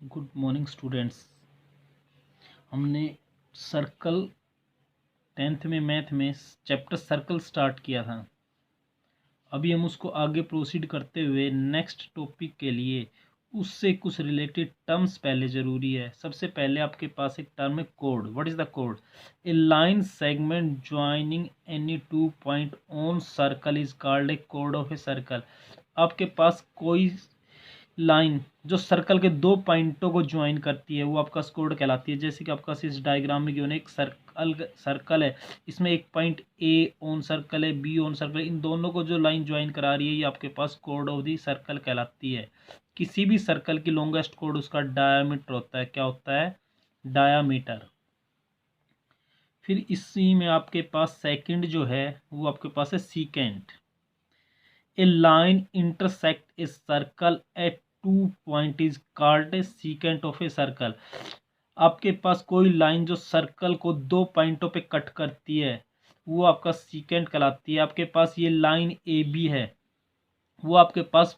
Good morning students. हमने circle 10th में math में चैप्टर सर्कल स्टार्ट किया था। अभी हम उसको आगे प्रोसीड करते हुए नेक्स्ट टॉपिक के लिए उससे कुछ रिलेटेड टर्म्स पहले ज़रूरी है। सबसे पहले आपके पास एक टर्म है code. What is the code? A line segment joining any two point on circle is called a code of a circle. आपके पास कोई लाइन जो सर्कल के दो पॉइंटों को ज्वाइन करती है वो आपका कोड कहलाती है। जैसे कि आपका इस डायग्राम में गिवन एक सर्कल है, इसमें एक पॉइंट ए ऑन सर्कल है, बी ऑन सर्कल है। इन दोनों को जो लाइन ज्वाइन करा रही है ये आपके पास कोड ऑफ दी सर्कल कहलाती है। किसी भी सर्कल की लॉन्गेस्ट कोड उसका डायामीटर होता है। क्या होता है? डायामीटर। फिर इसी में आपके पास सेकंड जो है वो आपके पास है secant. A line intersect a circle at two point is called a secant of a circle। आपके पास कोई लाइन जो सर्कल को दो पॉइंटों पे कट करती है वो आपका सीकेंट कहलाती है। आपके पास ये लाइन ए बी है, वो आपके पास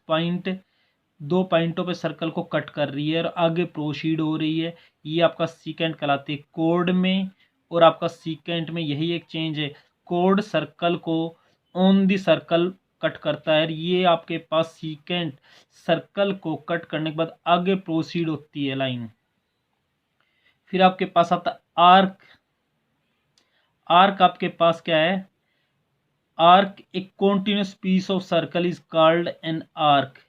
दो पॉइंटों पे सर्कल को कट कर रही है और आगे प्रोसीड हो रही है, ये आपका सीकेंट कहलाती है। कोड में और आपका सीकेंट में यही एक चेंज है। कोड सर्कल को ऑन दी सर्कल कट करता है, ये आपके पास सीकेंट सर्कल को कट करने के बाद आगे प्रोसीड होती है लाइन। फिर आपके पास आता है आर्क। आर्क आपके पास क्या है? आर्क एक continuous piece of circle is called an arc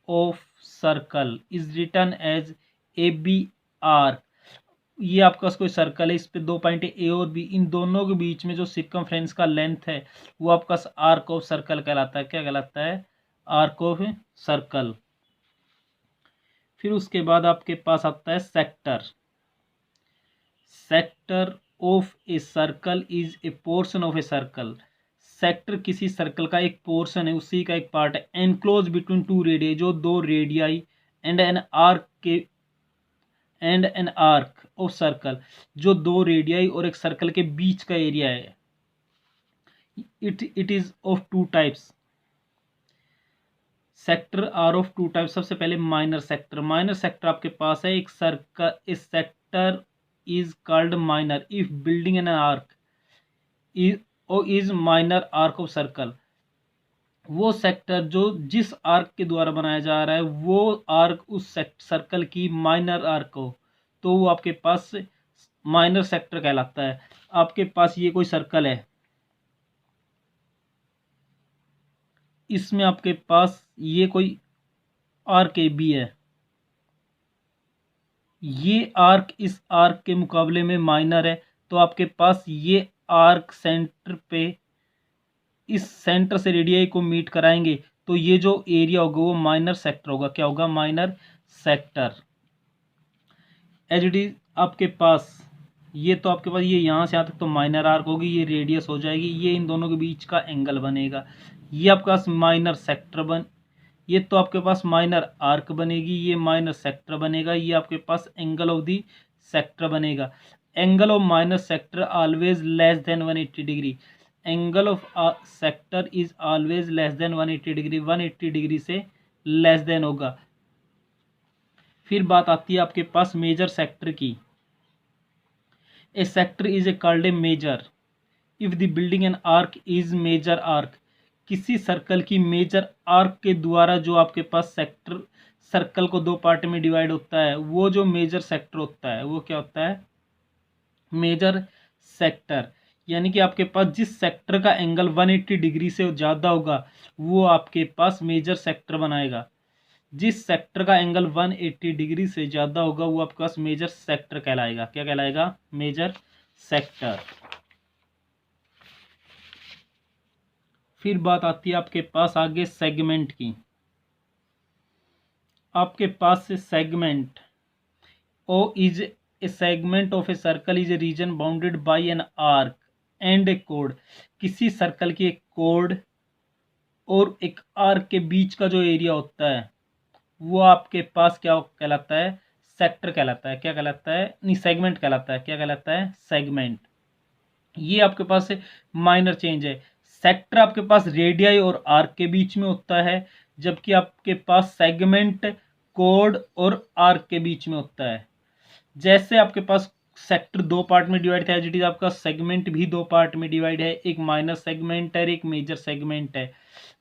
of circle is written as A B arc. ये आपका कोई सर्कल है, इस पे दो पॉइंट ए और बी, इन दोनों के बीच में जो सर्कमफ्रेंस का लेंथ है वो आपका आर्क ऑफ सर्कल कहलाता है। क्या कहलाता है? Arc of circle. फिर उसके बाद आपके पास आता है sector. Sector of a circle is A portion of a circle. Sector किसी सर्कल का एक पोर्शन है, उसी का एक पार्ट है। एनक्लोज बिटवीन टू रेडियाई, जो दो रेडियाई एंड एन आर्क के and N arc of circle, जो दो रेडियाई और एक सर्कल के बीच का एरिया है। It is of two types. Sector are of two types. सबसे पहले माइनर सेक्टर। माइनर सेक्टर आपके पास है एक सर्कल, इस sector is called minor if building an arc is minor arc of circle. वो सेक्टर जो जिस आर्क के द्वारा बनाया जा रहा है वो आर्क उस सर्कल की माइनर आर्क हो, तो वो आपके पास माइनर सेक्टर कहलाता है। आपके पास ये कोई सर्कल है, इसमें आपके पास ये कोई आर्क ए बी है, ये आर्क इस आर्क के मुकाबले में माइनर है, तो आपके पास ये आर्क सेंटर पे इस सेंटर से रेडियाई को मीट कराएंगे, तो ये जो एरिया होगा वो माइनर सेक्टर होगा। क्या होगा? Minor sector. As it is आपके पास ये, तो आपके पास ये यहाँ से यहाँ तक तो माइनर आर्क होगी, ये रेडियस हो जाएगी, ये इन दोनों के बीच का एंगल बनेगा, ये आपके पास माइनर सेक्टर ये तो आपके पास माइनर आर्क बनेगी, ये माइनर सेक्टर बनेगा, ये आपके पास एंगल ऑफ दी सेक्टर बनेगा। Angle of minor sector always less than 180 degree. Angle of sector is always less than 180 degree. 180 degree से लेस देन होगा। फिर बात आती है आपके पास मेजर सेक्टर की। A sector is a called a major if the building an arc is major arc. किसी circle की मेजर आर्क के द्वारा जो आपके पास सेक्टर सर्कल को दो पार्ट में डिवाइड होता है, वो जो मेजर सेक्टर होता है वो क्या होता है? Major sector. यानी कि आपके पास जिस सेक्टर का एंगल 180 डिग्री से ज़्यादा होगा वो आपके पास मेजर सेक्टर बनाएगा। जिस सेक्टर का एंगल 180 डिग्री से ज़्यादा होगा वो आपके पास मेजर सेक्टर कहलाएगा। क्या कहलाएगा? Major sector. फिर बात आती है आपके पास आगे सेगमेंट की। आपके पास से segment O is a segment of a circle is a region bounded by an arc and a कोड। किसी सर्कल की एक कोड और एक आर्क के बीच का जो एरिया होता है वो आपके पास क्या कहलाता है? सेक्टर कहलाता है। क्या कहलाता है? नहीं, सेगमेंट कहलाता है। क्या कहलाता है? सेगमेंट। ये आपके पास माइनर चेंज है। सेक्टर आपके पास रेडियाई और आर्क के बीच में होता है, जबकि आपके पास सेगमेंट कोड और आर्क के बीच में होता है। जैसे आपके पास सेक्टर दो पार्ट में डिवाइड था, एज इट इज आपका सेगमेंट भी दो पार्ट में डिवाइड है, एक माइनर सेगमेंट है, एक मेजर सेगमेंट है।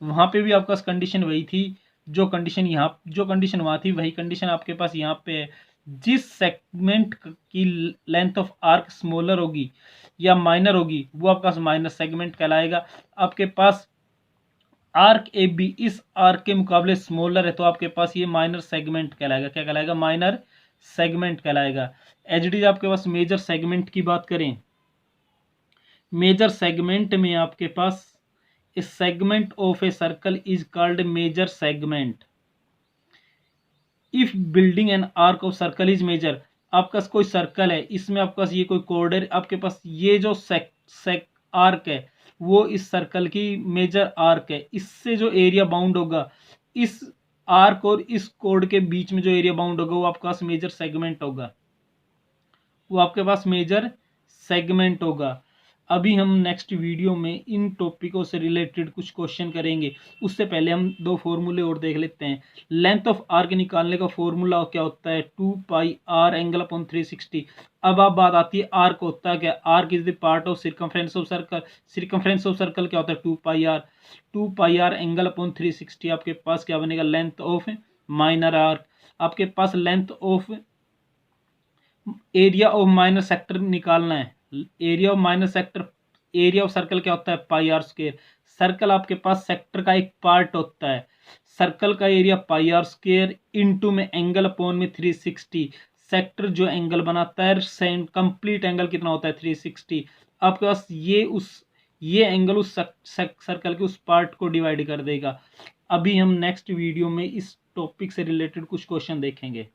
वहां पे भी आपका कंडीशन वही थी, जो कंडीशन वहां थी वही कंडीशन आपके पास यहाँ पे है। जिस सेगमेंट की लेंथ ऑफ आर्क स्मॉलर होगी या माइनर होगी वो आपका माइनर सेगमेंट कहलाएगा। आपके पास आर्क ए बी इस आर्क के मुकाबले स्मॉलर है तो आपके पास ये माइनर सेगमेंट कहलाएगा। क्या कहलाएगा? माइनर सेगमेंट कहलाएगा। एच डी आपके पास मेजर सेगमेंट की बात करें, मेजर सेगमेंट में आपके पास a segment of a circle is called major segment if building an arc of circle is major. आपका कोई सर्कल है, इसमें आपके पास ये कोई कोड है, आपके पास ये जो आर्क है वो इस सर्कल की मेजर आर्क है। इससे जो एरिया बाउंड होगा, इस आर्क और इस कोड के बीच में जो एरिया बाउंड होगा वो आपके पास मेजर सेगमेंट होगा, वो आपके पास मेजर सेगमेंट होगा। अभी हम नेक्स्ट वीडियो में इन टॉपिकों से रिलेटेड कुछ क्वेश्चन करेंगे। उससे पहले हम दो फॉर्मूले और देख लेते हैं। लेंथ ऑफ आर्क निकालने का फॉर्मूला क्या होता है? 2 पाई आर एंगल अपॉन 360। अब बात आती है आर्क होता है क्या? Arc is the part of circumference of circle. Circumference of circle क्या होता है? 2 pi R. 2 pi R angle upon 360 आपके पास क्या बनेगा? Length of minor arc. आपके पास length of area of minor sector निकालना है। Area of minor sector, area of circle क्या होता है? पाई आर स्क्वायर। सर्कल आपके पास सेक्टर का एक पार्ट होता है, सर्कल का area pi r square into में एंगल अपॉन में 360। सेक्टर जो एंगल बनाता है, कंप्लीट एंगल कितना होता है? 360। आपके पास ये एंगल उस सर्कल के उस पार्ट को डिवाइड कर देगा। अभी हम नेक्स्ट वीडियो में इस टॉपिक से रिलेटेड कुछ क्वेश्चन देखेंगे।